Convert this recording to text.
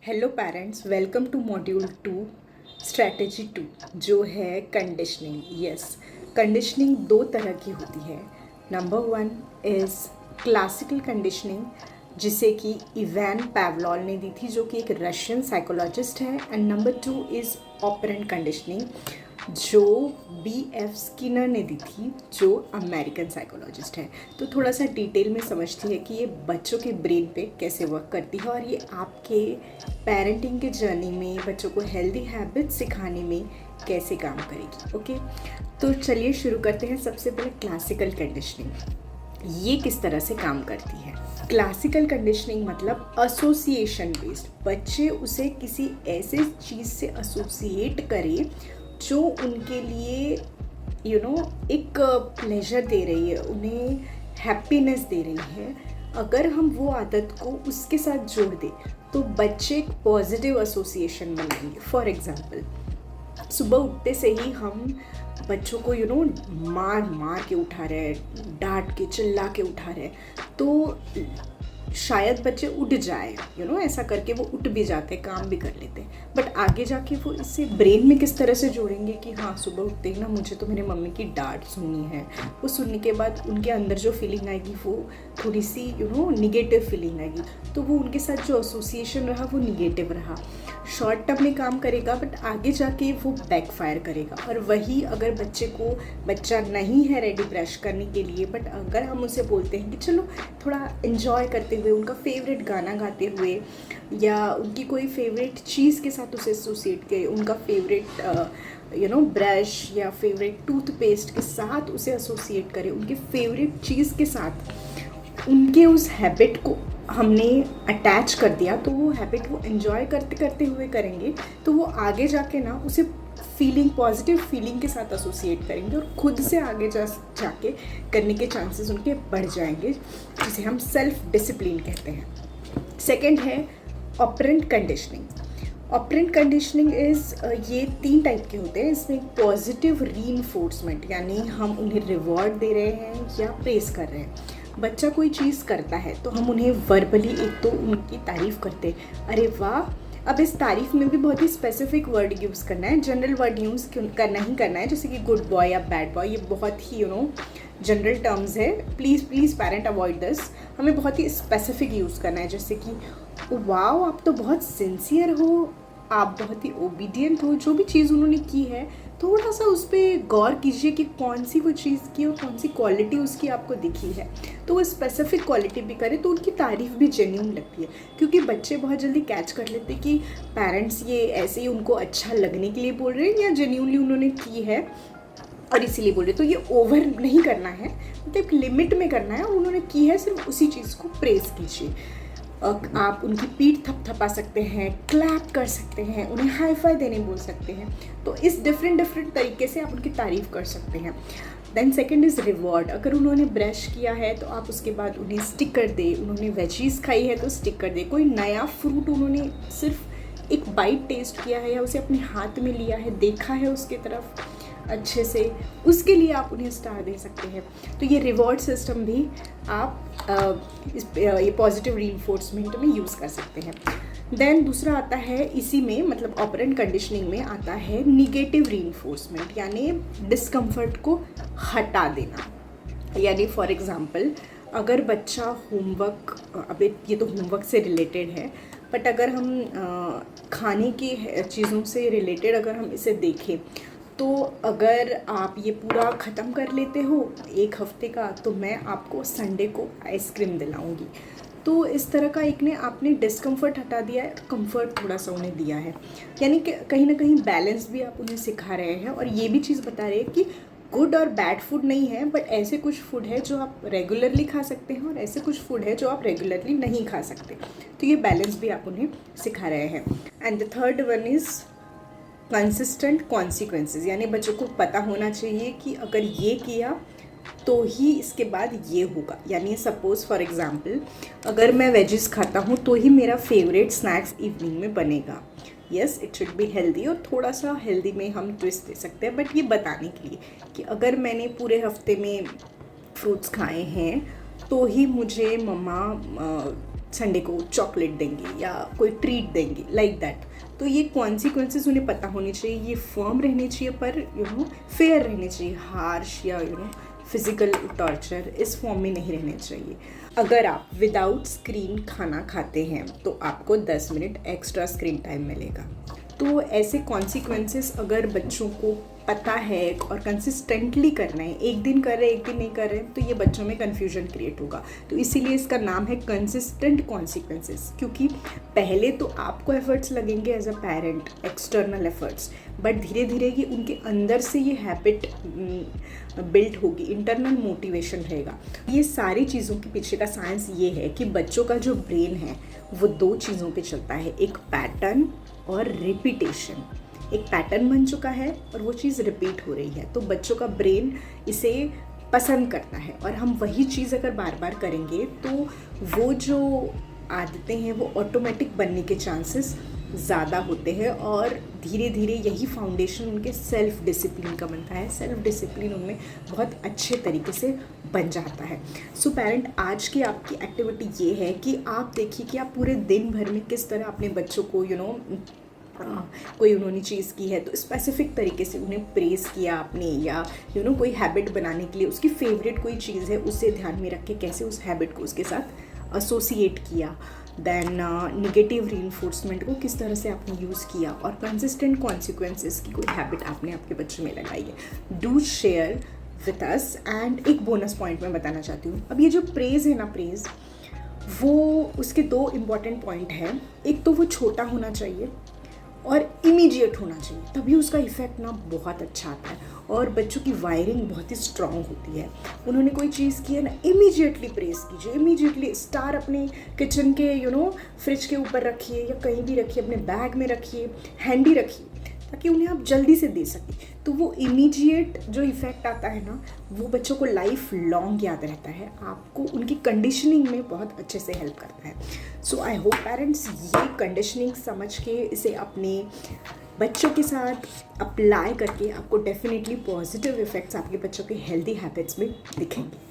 Hello parents, welcome to module 2 strategy 2 जो है conditioning. Yes, conditioning दो तरह की होती है। नंबर 1 इज़ क्लासिकल कंडीशनिंग, जिसे कि इवान पावलोव ने दी थी, जो कि एक रशियन साइकोलॉजिस्ट है। And number 2 is operant conditioning, जो B.F. स्किनर ने दी थी, जो अमेरिकन साइकोलॉजिस्ट है। तो थोड़ा सा डिटेल में समझती है कि ये बच्चों के ब्रेन पे कैसे वर्क करती है और ये आपके पेरेंटिंग के जर्नी में बच्चों को हेल्दी हैबिट्स सिखाने में कैसे काम करेगी। ओके, तो चलिए शुरू करते हैं। सबसे पहले क्लासिकल कंडीशनिंग, ये किस तरह से काम करती है। क्लासिकल कंडीशनिंग मतलब एसोसिएशन बेस्ड, बच्चे उसे किसी ऐसे चीज़ से एसोसिएट करें जो उनके लिए एक प्लेजर दे रही है, उन्हें हैप्पीनेस दे रही है। अगर हम वो आदत को उसके साथ जोड़ दें तो बच्चे एक पॉजिटिव एसोसिएशन बनाएंगे। फॉर एग्जांपल, सुबह उठते से ही हम बच्चों को मार मार के उठा रहे हैं, डांट के चिल्ला के उठा रहे हैं, तो शायद बच्चे उठ जाए, ऐसा करके वो उठ भी जाते हैं, काम भी कर लेते हैं। बट आगे जाके वो इससे ब्रेन में किस तरह से जोड़ेंगे कि हाँ, सुबह उठते ही ना मुझे तो मेरे मम्मी की डांट सुननी है। वो सुनने के बाद उनके अंदर जो फीलिंग आएगी वो थोड़ी सी निगेटिव फीलिंग आएगी, तो वो उनके साथ जो एसोसिएशन रहा वो निगेटिव रहा। शॉर्ट टर्म में काम करेगा बट आगे जाके वो बैकफायर करेगा। और वही अगर बच्चा नहीं है रेडी ब्रश करने के लिए, बट अगर हम उसे बोलते हैं कि चलो थोड़ा एंजॉय करते हुए, उनका फेवरेट गाना गाते हुए या उनकी कोई फेवरेट चीज़ के साथ उसे एसोसिएट करें, उनका फेवरेट ब्रश या फेवरेट टूथपेस्ट के साथ उसे एसोसिएट करें, उनके फेवरेट चीज़ के साथ उनके उस हैबिट को हमने अटैच कर दिया, तो वो हैबिट वो एंजॉय करते करते हुए करेंगे, तो वो आगे जाके ना उसे पॉजिटिव फीलिंग के साथ एसोसिएट करेंगे और खुद से आगे जाके करने के चांसेस उनके बढ़ जाएंगे, जिसे हम सेल्फ डिसिप्लिन कहते हैं। सेकंड है operant conditioning. Operant conditioning is ये 3 टाइप के होते हैं। इसमें पॉजिटिव रीइंफोर्समेंट, यानी हम उन्हें रिवॉर्ड दे रहे हैं या प्रेस कर रहे हैं। बच्चा कोई चीज़ करता है तो हम उन्हें वर्बली एक तो उनकी तारीफ़ करते हैं, अरे वाह। अब इस तारीफ में भी बहुत ही स्पेसिफिक वर्ड यूज़ करना है, जनरल वर्ड यूज़ करना ही करना है, जैसे कि गुड बॉय या बैड बॉय। ये बहुत ही जनरल टर्म्स है, प्लीज़ पेरेंट अवॉइड दिस। हमें बहुत ही स्पेसिफिक यूज़ करना है, जैसे कि वाओ, आप तो बहुत सिंसियर हो, आप बहुत ही ओबीडियंट हो। जो भी चीज़ उन्होंने की है थोड़ा सा उस पर गौर कीजिए कि कौन सी वो चीज़ की और कौन सी क्वालिटी उसकी आपको दिखी है, तो वो स्पेसिफिक क्वालिटी भी करे तो उनकी तारीफ़ भी जेन्युइन लगती है। क्योंकि बच्चे बहुत जल्दी कैच कर लेते कि पेरेंट्स ये ऐसे ही उनको अच्छा लगने के लिए बोल रहे हैं या जेन्युइनली उन्होंने की है और इसीलिए बोल रहे। तो ये ओवर नहीं करना है, मतलब एक लिमिट में करना है, और उन्होंने की है सिर्फ उसी चीज़ को प्रेज़ कीजिए। आप उनकी पीठ थपथपा सकते हैं, क्लैप कर सकते हैं, उन्हें हाई फाई देने बोल सकते हैं। तो इस डिफरेंट तरीके से आप उनकी तारीफ़ कर सकते हैं। Then second is reward. अगर उन्होंने ब्रश किया है तो आप उसके बाद उन्हें स्टिकर दें, उन्होंने वेजीज़ खाई है तो स्टिकर दें, कोई नया फ्रूट उन्होंने सिर्फ एक बाइट टेस्ट किया है या उसे अपने हाथ में लिया है, देखा है उसके तरफ अच्छे से, उसके लिए आप उन्हें स्टार दे सकते हैं। तो ये रिवॉर्ड सिस्टम भी आप ये पॉजिटिव रीइंफोर्समेंट में यूज़ कर सकते हैं। देन दूसरा आता है इसी में, मतलब ऑपरेंट कंडीशनिंग में आता है निगेटिव रीइंफोर्समेंट, यानी डिस्कम्फर्ट को हटा देना। यानी फॉर एग्जांपल, अगर बच्चा होमवर्क, अब ये तो होमवर्क से रिलेटेड है, बट अगर हम खाने की चीज़ों से रिलेटेड अगर हम इसे देखें, तो अगर आप ये पूरा ख़त्म कर लेते हो 1 हफ़्ते का, तो मैं आपको संडे को आइसक्रीम दिलाऊंगी। तो इस तरह का आपने डिस्कम्फर्ट हटा दिया है, कंफर्ट थोड़ा सा उन्हें दिया है। यानी कि कहीं ना कहीं बैलेंस भी आप उन्हें सिखा रहे हैं, और ये भी चीज़ बता रहे हैं कि गुड और बैड फूड नहीं है, बट ऐसे कुछ फूड है जो आप रेगुलरली खा सकते हैं और ऐसे कुछ फूड है जो आप रेगुलरली नहीं खा सकते। तो ये बैलेंस भी आप उन्हें सिखा रहे हैं। And the third one is consistent consequences, यानी बच्चों को पता होना चाहिए कि अगर ये किया तो ही इसके बाद ये होगा। यानी सपोज़ फॉर एग्जांपल, अगर मैं वेजिस खाता हूँ तो ही मेरा फेवरेट स्नैक्स इवनिंग में बनेगा। Yes, it should be healthy, और थोड़ा सा हेल्दी में हम ट्विस्ट दे सकते हैं, बट ये बताने के लिए कि अगर मैंने पूरे हफ्ते में फ्रूट्स खाए हैं तो ही मुझे मम्मा संडे को चॉकलेट देंगे या कोई ट्रीट देंगे, लाइक दैट। तो ये कॉन्सिक्वेंसेस उन्हें पता होने चाहिए, ये फर्म रहने चाहिए पर फेयर रहने चाहिए, हार्श या फिज़िकल टॉर्चर इस फॉर्म में नहीं रहने चाहिए। अगर आप विदाउट स्क्रीन खाना खाते हैं तो आपको 10 मिनट एक्स्ट्रा स्क्रीन टाइम मिलेगा। तो ऐसे कॉन्सिक्वेंसेस अगर बच्चों को पता है और कंसिस्टेंटली करना है, एक दिन कर रहे एक दिन नहीं कर रहे, तो ये बच्चों में कन्फ्यूजन क्रिएट होगा। तो इसीलिए इसका नाम है कंसिस्टेंट कॉन्सिक्वेंसेस, क्योंकि पहले तो आपको एफर्ट्स लगेंगे as a parent, external efforts, but धीरे धीरे ये उनके अंदर से ये हैबिट बिल्ड होगी, इंटरनल मोटिवेशन रहेगा। ये सारी चीज़ों के पीछे का साइंस ये है कि बच्चों का जो ब्रेन है वो 2 चीज़ों पे चलता है, एक पैटर्न और रिपीटेशन। एक पैटर्न बन चुका है और वो चीज़ रिपीट हो रही है, तो बच्चों का ब्रेन इसे पसंद करता है और हम वही चीज़ अगर बार बार करेंगे तो वो जो आदतें हैं वो ऑटोमेटिक बनने के चांसेस ज़्यादा होते हैं और धीरे धीरे यही फाउंडेशन उनके सेल्फ डिसिप्लिन का बनता है। सेल्फ डिसिप्लिन उनमें बहुत अच्छे तरीके से बन जाता है। सो पेरेंट, आज की आपकी एक्टिविटी ये है कि आप देखिए कि आप पूरे दिन भर में किस तरह अपने बच्चों को कोई उन्होंने चीज़ की है तो स्पेसिफिक तरीके से उन्हें प्रेज़ किया आपने, या कोई हैबिट बनाने के लिए उसकी फेवरेट कोई चीज़ है उसे ध्यान में रख के कैसे उस हैबिट को उसके साथ एसोसिएट किया, देन निगेटिव रीइंफोर्समेंट को किस तरह से आपने यूज़ किया और कंसिस्टेंट कॉन्सिक्वेंसेस की कोई हैबिट आपने आपके बच्चों में लगाई है। Do share with us. And एक बोनस पॉइंट मैं बताना चाहती हूँ। अब ये जो प्रेज़ है ना, प्रेज़ वो उसके 2 इम्पॉर्टेंट पॉइंट हैं। एक तो वो छोटा होना चाहिए और इमीडिएट होना चाहिए, तभी उसका इफ़ेक्ट ना बहुत अच्छा आता है और बच्चों की वायरिंग बहुत ही स्ट्रांग होती है। उन्होंने कोई चीज़ की है ना, इमीडिएटली प्रेस कीजिए, इमीडिएटली स्टार अपने किचन के फ्रिज के ऊपर रखिए या कहीं भी रखिए, अपने बैग में रखिए, हैंडी रखिए, ताकि उन्हें आप जल्दी से दे सकें। तो वो इमीडिएट जो इफ़ेक्ट आता है ना, वो बच्चों को लाइफ लॉन्ग याद रहता है, आपको उनकी कंडीशनिंग में बहुत अच्छे से हेल्प करता है। सो आई होप पेरेंट्स ये कंडीशनिंग समझ के इसे अपने बच्चों के साथ अप्लाई करके आपको डेफिनेटली पॉजिटिव इफ़ेक्ट्स आपके बच्चों के हेल्दी हैबिट्स में दिखेंगे।